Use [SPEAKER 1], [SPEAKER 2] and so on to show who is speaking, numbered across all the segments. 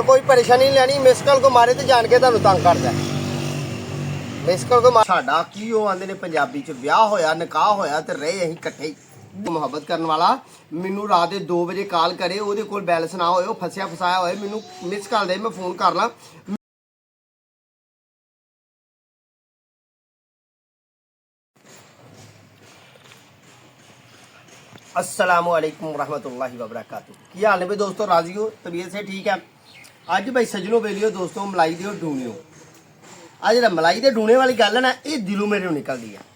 [SPEAKER 1] तो कोई परेशानी नहीं लैनी। मिस कॉल को मारे तो जान के तुहानू तंग करदा। मिस कॉल को साडा की ਉਹ ਆਂਦੇ ਨੇ ਪੰਜਾਬੀ ਚ ਵਿਆਹ ਹੋਇਆ ਨਿਕਾਹ ਹੋਇਆ ਤੇ ਰਹੇ ਅਸੀਂ ਇਕੱਠੇ ਹੀ। ਮੁਹੱਬਤ ਕਰਨ ਵਾਲਾ ਮੈਨੂੰ ਰਾਤ ਦੇ 2 ਵਜੇ ਕਾਲ ਕਰੇ, ਉਹਦੇ ਕੋਲ ਬੈਲੈਂਸ ਨਾ ਹੋਏ, ਉਹ ਫਸਿਆ ਫਸਾਇਆ ਹੋਏ, ਮੈਨੂੰ ਮਿਸ ਕਾਲ ਦੇ, ਮੈਂ ਫੋਨ ਕਰ ਲਾਂ। अस्सलामुअलैकुम रहमतुल्लाहि व बरकातहू। की हाल ने भाई दोस्तों, राजी हो, तबीयत से ठीक है। अज भाई सजनों वेलियो दोस्तों मलाई दे डूने आ जो मलाई दे डूने वाली गल है ना, ये दिलों मेरे निकलती है।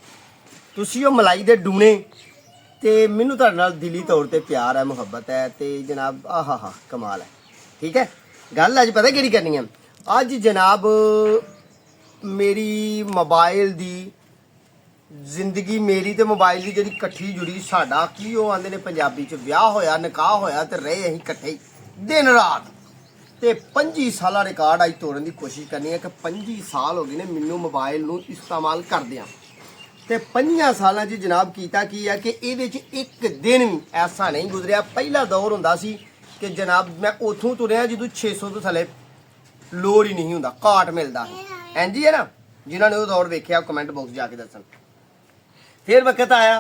[SPEAKER 1] तुसी वो मलाई दे डूने तो मैनू तुहाडे नाल दिली तौर पर प्यार है, मुहब्बत है, तो जनाब आहा हा कमाल है। ठीक है, गल अज पता कि करनी है। अज जनाब मेरी मोबाइल दी जिंदगी मेरी तो मोबाइल की जी कट्ठी जुड़ी साडा की वो आंदे ने पंजाबी च विआह होया निकाह होया तो रहे असीं कट्ठे ही दिन रात। तो 25 साल रिकॉर्ड अज तोड़न की कोशिश करनी है कि 25 साल हो गए ने मैनू मोबाइल नूं इस्तेमाल करदियां। तो 5 सालों च जनाब कीता की है कि इहदे च एक दिन भी ऐसा नहीं गुजरिया। पहला दौर हुंदा सी कि जनाब मैं उथों तुरिया जदों 600 तो थले लोड ही नहीं हुंदा, काट मिलदा है। इंज ही है ना, जिन्होंने वो दौर वेख्या कमेंट बॉक्स जाके दसन। फिर वक्त आया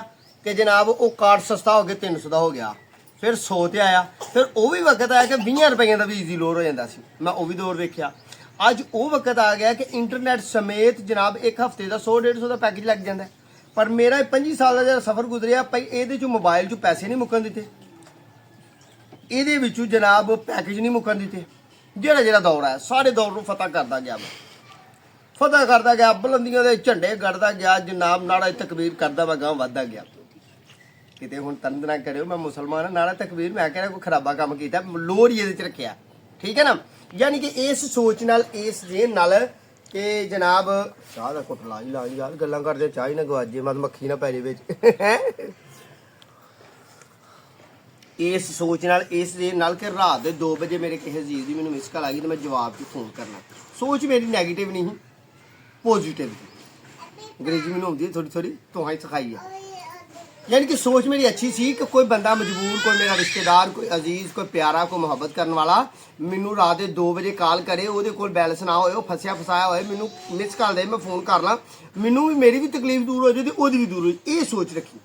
[SPEAKER 1] कि जनाब वो कार्ड सस्ता हो गया, 300 का हो गया, फिर 100 ते आया, फिर वो भी वक्त आया कि 20 रुपये का भी ईजी लोड हो जाता सी। मैं वो भी दौर वेख्या। अज वो वक्त आ गया कि इंटरनेट समेत जनाब एक हफ्ते का 100-150 का पैकेज लग जाता है। पर मेरा 25 साल का सफ़र गुजरिया भाई ये मोबाइल चो पैसे नहीं मुकन दिते, ये जनाब पैकेज नहीं मुकन दिते। जोड़ा जोड़ा दौर है सारे दौर को फतह करता गया, मैं फतह करता गया, बुलंदियों के झंडे गढ़ता गया, जनाब नारा तकबीर करता मैं गांव वधदा गया। किते हुण तंग ना करियो, मैं मुसलमान नारा तकबीर मैं कह रहा कोई खराबा काम किया, लोड़ ही ये रखिया। ठीक है ना, यानी कि इस सोच नाल इस जेन नाल कि जनाब चाह का घुट ला ही यार, गल्लां करदे चाह ही ना गवाजे, मत मक्खी ना पै जे विच। इस सोच नाल इस जेन नाल कि रात दे 2 बजे मेरे किसी अजीज दी मैनूं मिस कॉल आ गई तो मैं जवाब च फोन करना। सोच मेरी नैगेटिव नहीं, पॉजिटिव। अंग्रेजी मैंने आती है थोड़ी थोड़ी, तो ही सिखाई है। यानी कि सोच मेरी अच्छी सी कि कोई बंदा मजबूर, कोई मेरा रिश्तेदार, कोई अजीज, कोई प्यारा, कोई मुहब्बत करने वाला मैनू रात के 2 बजे कॉल करे, वो कोल बैलेंस ना होए, वो फसिया फसाया होए, मैनू मिस कॉल दे, मैं फोन कर ला, मैनू भी मेरी भी तकलीफ दूर हो जाए तो भी दूर हो। ये सोच रखी।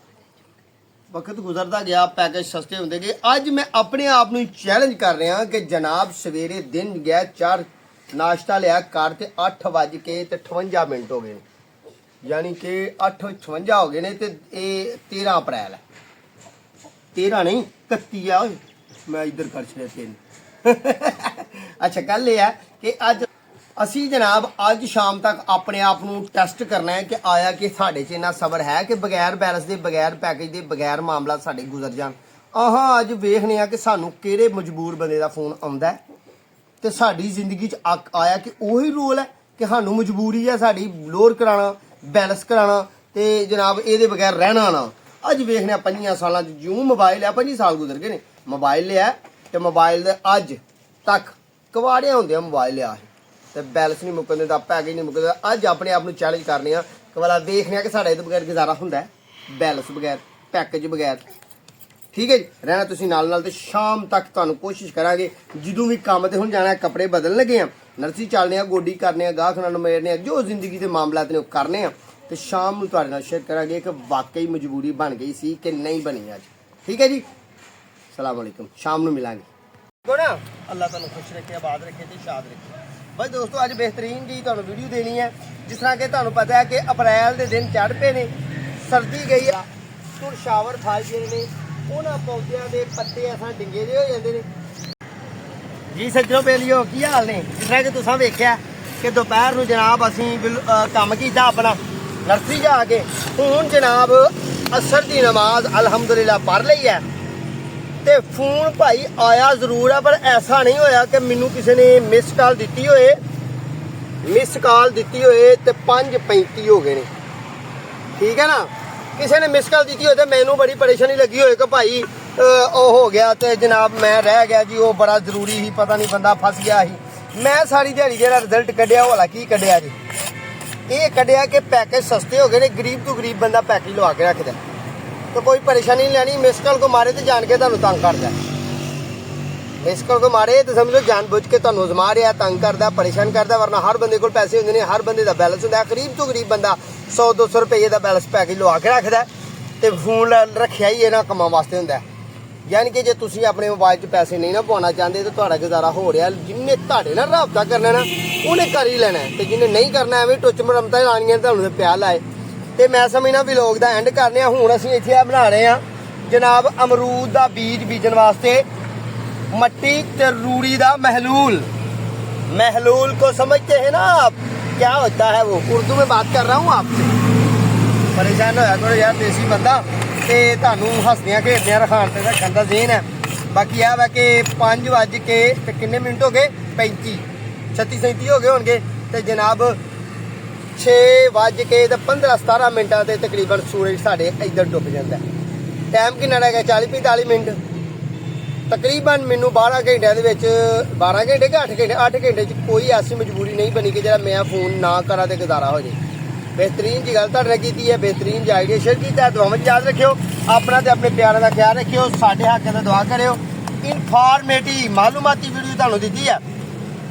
[SPEAKER 1] वक्त गुजरता गया, पैकेज सस्ते होंगे गए। अज मैं अपने आप को चैलेंज कर रहा कि जनाब सवेरे दिन गया 4 नाश्ता लिया कर ते 8:58 हो गए, यानी कि 8:56 हो गए ने। तो ये 13 अप्रैल है, 13 नहीं 31 है। मैं इधर कर छड़े 3। अच्छा, गल ये है कि अज असी जनाब अज शाम तक अपने आप को टैसट करना है कि आया कि साढ़े च इन्ना सबर है कि बगैर बैलेंस के, बगैर पैकेज के, बगैर मामला साढ़े गुजर जान। अज वेखने कि सानू किहड़े मजबूर बंदे का फोन आउंदा है तो साड़ी जिंदगी च आया कि वही रोल है कि सानू मजबूरी है साड़ी लोड कराना, बैलेंस कराना, तो जनाब ये बगैर रहना ना। अज वेखने 5 सालों जूं मोबाइल है, 25 साल गुजर गए ने, मोबाइल लिया तो मोबाइल दे अज तक कवाड़े होंदे मोबाइल लिया तो बैलेंस नहीं मुकन देता, पैकेज नहीं मुकन देता। अज अपने आप को चैलेंज करने कि वाला देखने कि साढ़े बगैर गुजारा होंदा है, बैलेंस बगैर, पैकेज बगैर। ठीक है जी, रहना तुसीं नाल ते शाम तक तुहानूं कोशिश करांगे। जदों भी काम ते हुण जाना, कपड़े बदल लगे हैं, नर्सी चलने आ, गोडी करने आ, गाह खाना मेरने, जो जिंदगी के मामला ने करने आ, तो शाम नूं तुहाडे नाल शेयर करांगे कि वाकई मजबूरी बन गई सी कि नहीं बनी अज। ठीक है जी, सलाम अलैकुम, शाम नूं मिलांगे। ना अल्लाह तुहानूं खुश रखे, आबाद रखे ते शाद रखे। भाई दोस्तों अज बेहतरीन जी तुहानूं वीडियो देनी है। जिस तरह कि तुहानूं पता है कि अप्रैल के दिन चढ़ पे ने, सर्दी गई है, तुर शावर फल गए ने, उन्होंने पौधों के पत्ते असां डिंगे जे हो जाते हैं जी। सज्जनों बेलियो की हाल ने, जिस तरह कि तुसां वेख्या कि दोपहर को जनाब असीं काम किया अपना नर्सरी जाके, हुण जनाब असर की नमाज अलहमदुलिल्लाह पढ़ ली है। तो फोन भाई आया जरूर है, पर ऐसा नहीं होया कि मैनू किसी ने मिस कॉल दी होए, मिस कॉल दी होए तो 5:35 हो गए ने। ठीक है ना, किसी ने मिस कॉल दी हो तो मैनू बड़ी परेशानी लगी हो कि भाई हो गया तो जनाब मैं रह गया जी, वो बड़ा जरूरी ही, पता नहीं बंदा फस गया ही। मैं सारी दिहाड़ी जो रिजल्ट कढ़िया वाला की कढ़िया जी, ये कढ़िया कि पैकेज सस्ते हो गए ने, गरीब तो गरीब बंदा पैकेज लवा के रखता। तो कोई परेशानी नहीं लैनी, मिस कॉल को मारे तो जान के तुहानूं तंग करदा। ਮਿਸ ਕਾਲ ਕੋ ਮਾਰੇ ਤੇ ਸਮਝੋ ਜਾਣਬੁੱਝ ਕੇ ਤੁਹਾਨੂੰ ਅਜ਼ਮਾ ਰਿਹਾ, ਤੰਗ ਕਰਦਾ, ਪਰੇਸ਼ਾਨ ਕਰਦਾ। ਵਰਨਾ ਹਰ ਬੰਦੇ ਕੋਲ ਪੈਸੇ ਹੁੰਦੇ ਨੇ, ਹਰ ਬੰਦੇ ਦਾ ਬੈਲੈਂਸ ਹੁੰਦਾ। ਗਰੀਬ ਤੋਂ ਗਰੀਬ ਬੰਦਾ 100-200 ਰੁਪਏ ਦਾ ਬੈਲੈਂਸ ਪੈਕੇਜ ਲਵਾ ਕੇ ਰੱਖਦਾ ਤੇ ਫੋਨ ਰੱਖਿਆ ਹੀ ਇਹਨਾਂ ਕੰਮਾਂ ਵਾਸਤੇ ਹੁੰਦਾ। ਯਾਨੀ ਕਿ ਜੇ ਤੁਸੀਂ ਆਪਣੇ ਮੋਬਾਈਲ 'ਚ ਪੈਸੇ ਨਹੀਂ ਨਾ ਪਾਉਣਾ ਚਾਹੁੰਦੇ ਤਾਂ ਤੁਹਾਡਾ ਗੁਜ਼ਾਰਾ ਹੋ ਰਿਹਾ। ਜਿਹਨੇ ਤੁਹਾਡੇ ਨਾਲ ਰਾਬਤਾ ਕਰਨਾ ਨਾ ਉਹਨੇ ਕਰ ਹੀ ਲੈਣਾ, ਤੇ ਜਿਹਨੇ ਨਹੀਂ ਕਰਨਾ ਐਵੇਂ ਟੁੱਚ ਮਰਮਤਾਂ ਲਾਣੀਆਂ ਤੁਹਾਨੂੰ ਤੇ ਪਿਆ ਲਾਏ। ਤੇ ਮੈਂ ਸਮਝਣਾ ਵਲੌਗ ਦਾ ਐਂਡ ਕਰਨੇ ਆ। ਹੁਣ ਅਸੀਂ ਇੱਥੇ ਆ ਬਣਾ ਰਹੇ ਆ ਜਨਾਬ ਅਮਰੂਦ ਦਾ ਬੀਜ ਬੀਜਣ ਵਾਸਤੇ मट्टी ते रूड़ी दा महलूल। महलूल को समझते हैं ना आप, क्या होता है वो? उर्दू में बात कर रहा हूँ आपसे। परेशान होया करो यार देसी बंदा, ते तुहानू हसदियां खेडदियां रखान ते रखन दा ज़हन है। बाकी यह है कि 5 वज के ते किन्ने मिनट हो गए? 35-37 हो गए होंगे। ते जनाब 6 वज के 15-17 मिनटां ते तकरीबन सूरज साढ़े इधर डुब जाता है। टाइम किन्ना रह गया? 40-45 मिनट तकरीबन। मैनू 12 घंटे 12 घंटे कि 8 घंटे 8 घंटे च कोई ऐसी मजबूरी नहीं बनी कि जरा मैं फोन ना करा तो गुजारा हो जाए। बेहतरीन जी गल तुहाडे नाल कीती है, बेहतरीन जी आइडिया शेयर किया। दुआवां याद रखियो अपना ते अपने प्यारे का ख्याल रखियो। साडे हक दा दुआ करियो। इनफॉर्मेटिव मालूमाती वीडियो तुहानू दित्ती है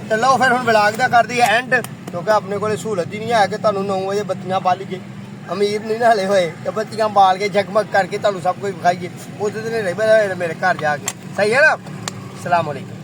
[SPEAKER 1] तो लो फिर हुण व्लॉग दा कर दईए एंड, क्योंकि अपने कोल सहूलत ही नहीं है कि तुहानू 9 बजे बत्तियां बालीए। अमीर नहीं ना हले होए तो बत्तियां बाल के जगमग करके तुहानू सब कुछ विखाईए। उस दिन मेरे घर जाके सही है ना। अस्सलाम वालेकुम।